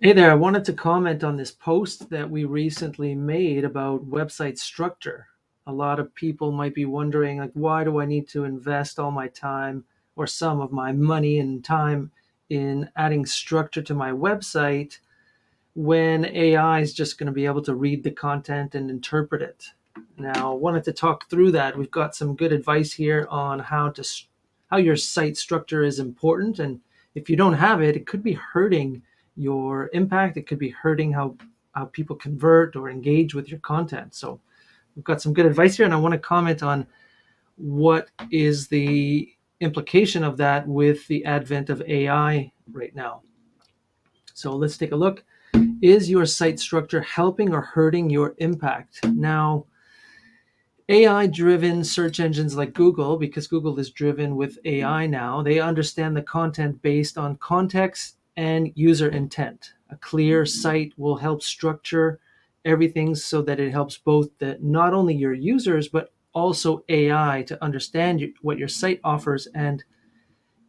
Hey there, I wanted to comment on this post that we recently made about website structure. A lot of people might be wondering, like, why do I need to invest all my time or some of my money and time in adding structure to my website when AI is just going to be able to read the content and interpret it? Now, I wanted to talk through that. We've got some good advice here on how your site structure is important, and if you don't have it, it could be hurting your impact. It could be hurting how people convert or engage with your content. So we've got some good advice here, and I want to comment on what is the implication of that with the advent of AI right now. So let's take a look. Is your site structure helping or hurting your impact? Now, AI driven search engines like Google, because Google is driven with AI now, they understand the content based on context and user intent. A clear site will help structure everything so that it helps both not only your users, but also AI to understand what your site offers, and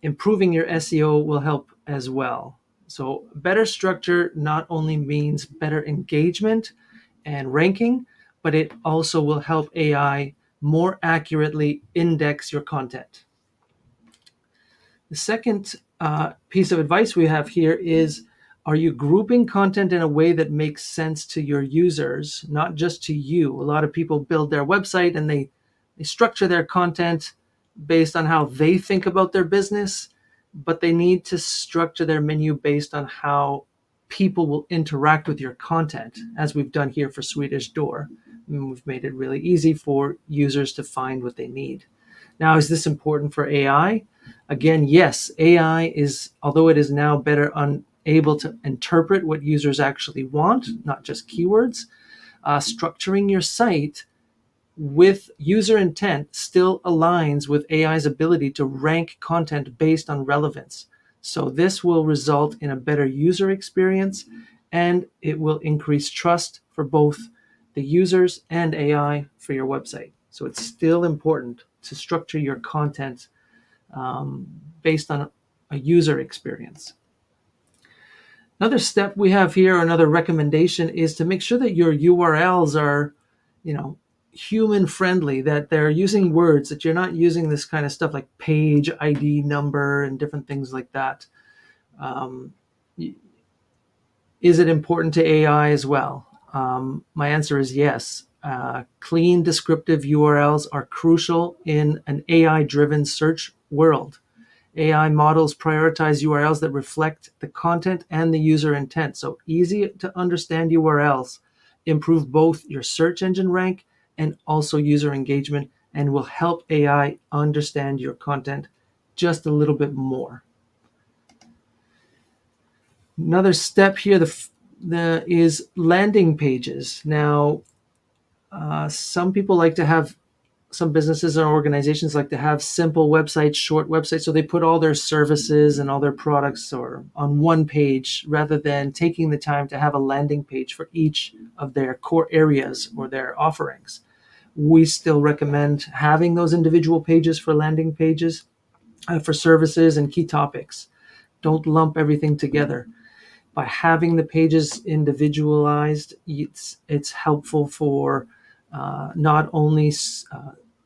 improving your SEO will help as well. So, better structure not only means better engagement and ranking, but it also will help AI more accurately index your content. The second piece of advice we have here is, are you grouping content in a way that makes sense to your users, not just to you? A lot of people build their website and they structure their content based on how they think about their business, but they need to structure their menu based on how people will interact with your content, as we've done here for Swedish Door. And we've made it really easy for users to find what they need. Now, is this important for AI? Again, yes, AI is, although it is now better able to interpret what users actually want, not just keywords, structuring your site with user intent still aligns with AI's ability to rank content based on relevance. So this will result in a better user experience, and it will increase trust for both the users and AI for your website. So it's still important to structure your content based on a user experience. Another step we have here, another recommendation, is to make sure that your URLs are, you know, human friendly, that they're using words, that you're not using this kind of stuff like page ID number and different things like that. Um, is it important to AI as well? My answer is yes. Clean, descriptive URLs are crucial in an AI driven search world. AI models prioritize URLs that reflect the content and the user intent. So easy to understand URLs improve both your search engine rank and also user engagement, and will help AI understand your content just a little bit more. Another step here is landing pages. Now, some people like to have some businesses and organizations like to have simple websites, short websites, so they put all their services and all their products or on one page rather than taking the time to have a landing page for each of their core areas or their offerings. We still recommend having those individual pages for landing pages for services and key topics. Don't lump everything together. By having the pages individualized, it's helpful for not only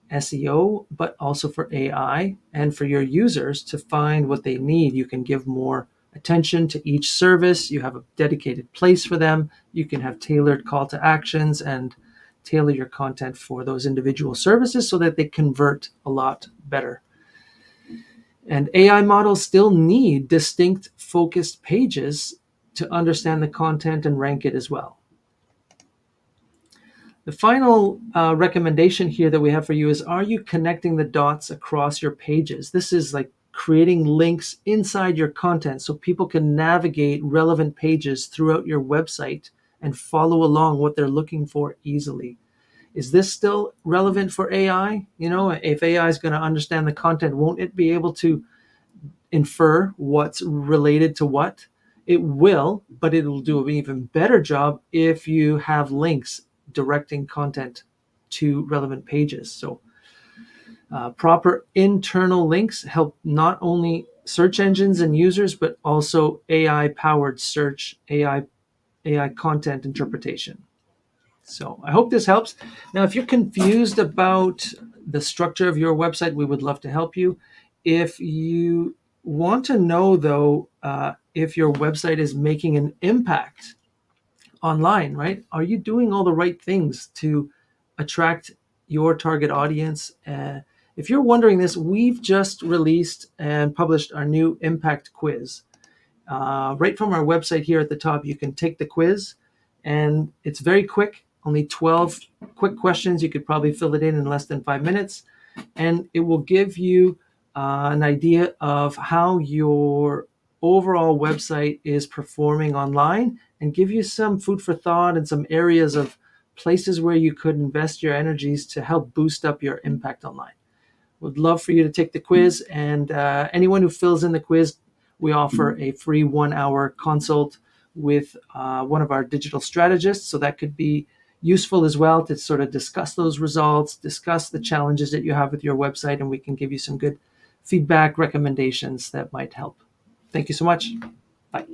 SEO, but also for AI and for your users to find what they need. You can give more attention to each service. You have a dedicated place for them. You can have tailored call to actions and tailor your content for those individual services so that they convert a lot better. And AI models still need distinct focused pages to understand the content and rank it as well. The final recommendation here that we have for you is, are you connecting the dots across your pages? This is like creating links inside your content so people can navigate relevant pages throughout your website and follow along what they're looking for easily. Is this still relevant for AI? You know, if AI is going to understand the content, won't it be able to infer what's related to what? It will, but it'll do an even better job if you have links directing content to relevant pages. So proper internal links help not only search engines and users, but also AI powered search, AI content interpretation. So I hope this helps. Now, if you're confused about the structure of your website, we would love to help you. If you want to know, though, if your website is making an impact online, right? Are you doing all the right things to attract your target audience? If you're wondering this, we've just released and published our new impact quiz. Right from our website here at the top, you can take the quiz, and it's very quick, only 12 quick questions. You could probably fill it in less than 5 minutes, and it will give you an idea of how your overall website is performing online and give you some food for thought and some areas of places where you could invest your energies to help boost up your impact online. Would love for you to take the quiz, and anyone who fills in the quiz, we offer a free 1 hour consult with one of our digital strategists. So that could be useful as well to sort of discuss those results, discuss the challenges that you have with your website, and we can give you some good feedback recommendations that might help. Thank you so much. Bye.